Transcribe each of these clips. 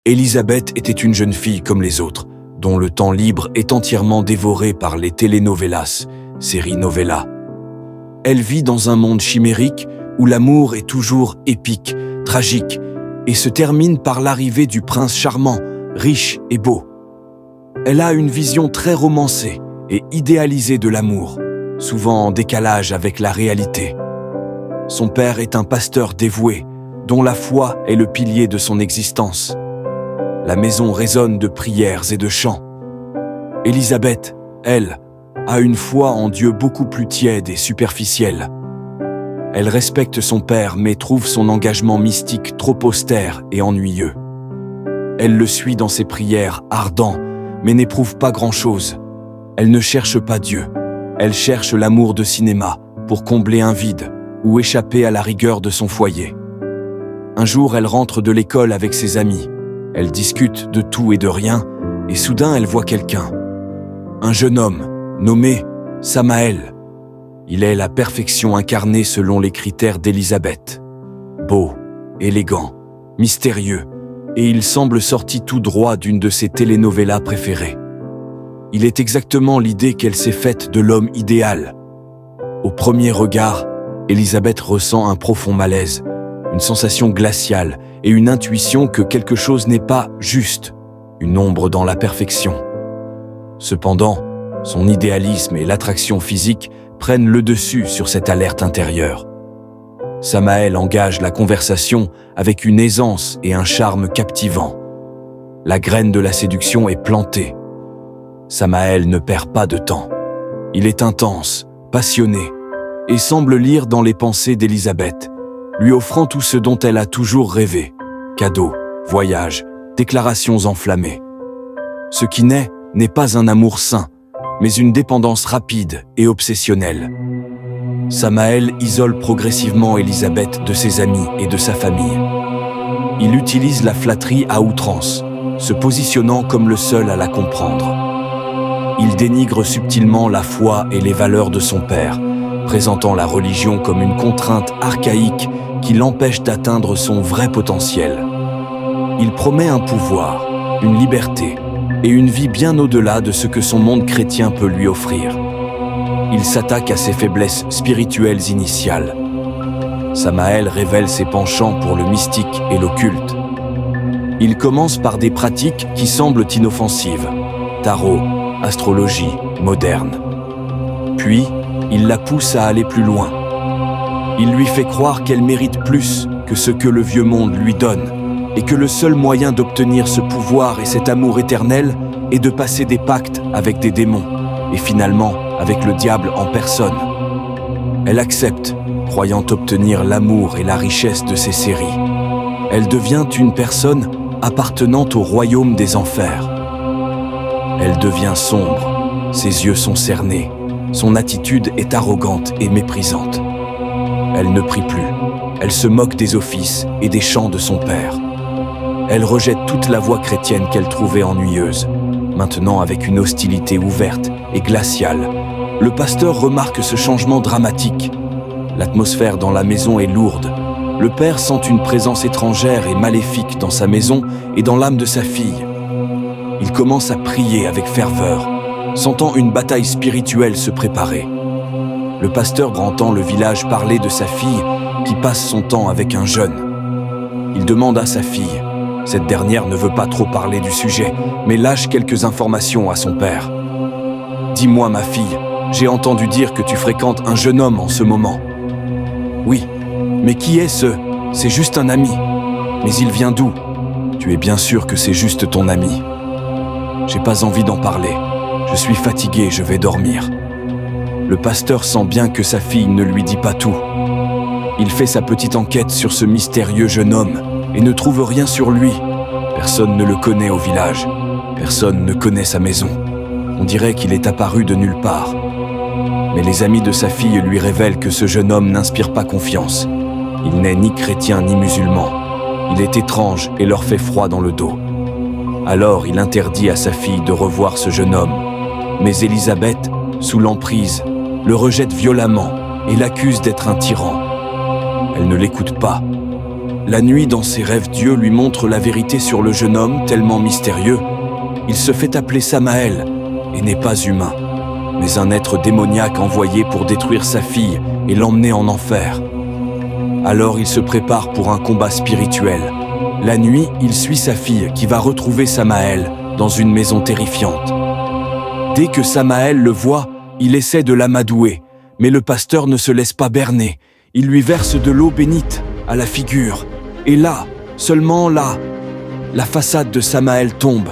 Élisabeth était une jeune fille comme les autres, dont le temps libre est entièrement dévoré par les telenovelas, séries novellas. Elle vit dans un monde chimérique où l'amour est toujours épique, tragique, et se termine par l'arrivée du prince charmant, riche et beau. Elle a une vision très romancée et idéalisée de l'amour, souvent en décalage avec la réalité. Son père est un pasteur dévoué, dont la foi est le pilier de son existence. La maison résonne de prières et de chants. Élisabeth, elle, a une foi en Dieu beaucoup plus tiède et superficielle. Elle respecte son père mais trouve son engagement mystique trop austère et ennuyeux. Elle le suit dans ses prières ardents mais n'éprouve pas grand-chose. Elle ne cherche pas Dieu. Elle cherche l'amour de cinéma pour combler un vide ou échapper à la rigueur de son foyer. Un jour, elle rentre de l'école avec ses amis. Elle discute de tout et de rien et soudain elle voit quelqu'un. Un jeune homme nommé Samaël. Il est la perfection incarnée selon les critères d'Élisabeth. Beau, élégant, mystérieux, et il semble sorti tout droit d'une de ses telenovelas préférées. Il est exactement l'idée qu'elle s'est faite de l'homme idéal. Au premier regard, Élisabeth ressent un profond malaise, une sensation glaciale et une intuition que quelque chose n'est pas juste, une ombre dans la perfection. Cependant, son idéalisme et l'attraction physique prennent le dessus sur cette alerte intérieure. Samaël engage la conversation avec une aisance et un charme captivant. La graine de la séduction est plantée. Samaël ne perd pas de temps. Il est intense, passionné, et semble lire dans les pensées d'Élisabeth, lui offrant tout ce dont elle a toujours rêvé. Cadeaux, voyages, déclarations enflammées. Ce qui n'est pas un amour sain, mais une dépendance rapide et obsessionnelle. Samaël isole progressivement Élisabeth de ses amis et de sa famille. Il utilise la flatterie à outrance, se positionnant comme le seul à la comprendre. Il dénigre subtilement la foi et les valeurs de son père, présentant la religion comme une contrainte archaïque qui l'empêche d'atteindre son vrai potentiel. Il promet un pouvoir, une liberté et une vie bien au-delà de ce que son monde chrétien peut lui offrir. Il s'attaque à ses faiblesses spirituelles initiales. Samaël révèle ses penchants pour le mystique et l'occulte. Il commence par des pratiques qui semblent inoffensives, tarot, astrologie, moderne. Puis, il la pousse à aller plus loin. Il lui fait croire qu'elle mérite plus que ce que le vieux monde lui donne, et que le seul moyen d'obtenir ce pouvoir et cet amour éternel est de passer des pactes avec des démons, et finalement avec le diable en personne. Elle accepte, croyant obtenir l'amour et la richesse de ses séries. Elle devient une personne appartenant au royaume des enfers. Elle devient sombre, ses yeux sont cernés, son attitude est arrogante et méprisante. Elle ne prie plus, elle se moque des offices et des chants de son père. Elle rejette toute la voie chrétienne qu'elle trouvait ennuyeuse, maintenant avec une hostilité ouverte et glaciale. Le pasteur remarque ce changement dramatique. L'atmosphère dans la maison est lourde. Le père sent une présence étrangère et maléfique dans sa maison et dans l'âme de sa fille. Il commence à prier avec ferveur, sentant une bataille spirituelle se préparer. Le pasteur entend le village parler de sa fille qui passe son temps avec un jeune. Il demande à sa fille. Cette dernière ne veut pas trop parler du sujet, mais lâche quelques informations à son père. « Dis-moi, ma fille, j'ai entendu dire que tu fréquentes un jeune homme en ce moment. »« Oui, mais qui est ce ? C'est juste un ami. Mais il vient d'où ? Tu es bien sûr que c'est juste ton ami. J'ai pas envie d'en parler. Je suis fatigué, je vais dormir. » Le pasteur sent bien que sa fille ne lui dit pas tout. Il fait sa petite enquête sur ce mystérieux jeune homme et ne trouve rien sur lui. Personne ne le connaît au village. Personne ne connaît sa maison. On dirait qu'il est apparu de nulle part. Mais les amis de sa fille lui révèlent que ce jeune homme n'inspire pas confiance. Il n'est ni chrétien ni musulman. Il est étrange et leur fait froid dans le dos. Alors il interdit à sa fille de revoir ce jeune homme. Mais Élisabeth, sous l'emprise, le rejette violemment et l'accuse d'être un tyran. Elle ne l'écoute pas. La nuit, dans ses rêves, Dieu lui montre la vérité sur le jeune homme tellement mystérieux. Il se fait appeler Samaël et n'est pas humain, mais un être démoniaque envoyé pour détruire sa fille et l'emmener en enfer. Alors il se prépare pour un combat spirituel. La nuit, il suit sa fille qui va retrouver Samaël dans une maison terrifiante. Dès que Samaël le voit, il essaie de l'amadouer, mais le pasteur ne se laisse pas berner. Il lui verse de l'eau bénite à la figure. Et là, seulement là, la façade de Samaël tombe,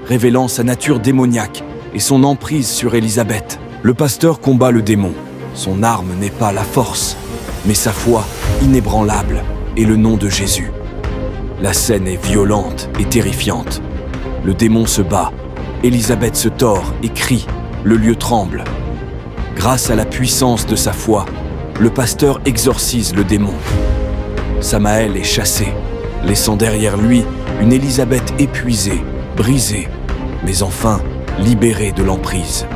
révélant sa nature démoniaque et son emprise sur Élisabeth. Le pasteur combat le démon. Son arme n'est pas la force, mais sa foi inébranlable et le nom de Jésus. La scène est violente et terrifiante. Le démon se bat, Élisabeth se tord et crie, le lieu tremble. Grâce à la puissance de sa foi, le pasteur exorcise le démon. Samaël est chassé, laissant derrière lui une Élisabeth épuisée, brisée, mais enfin libérée de l'emprise.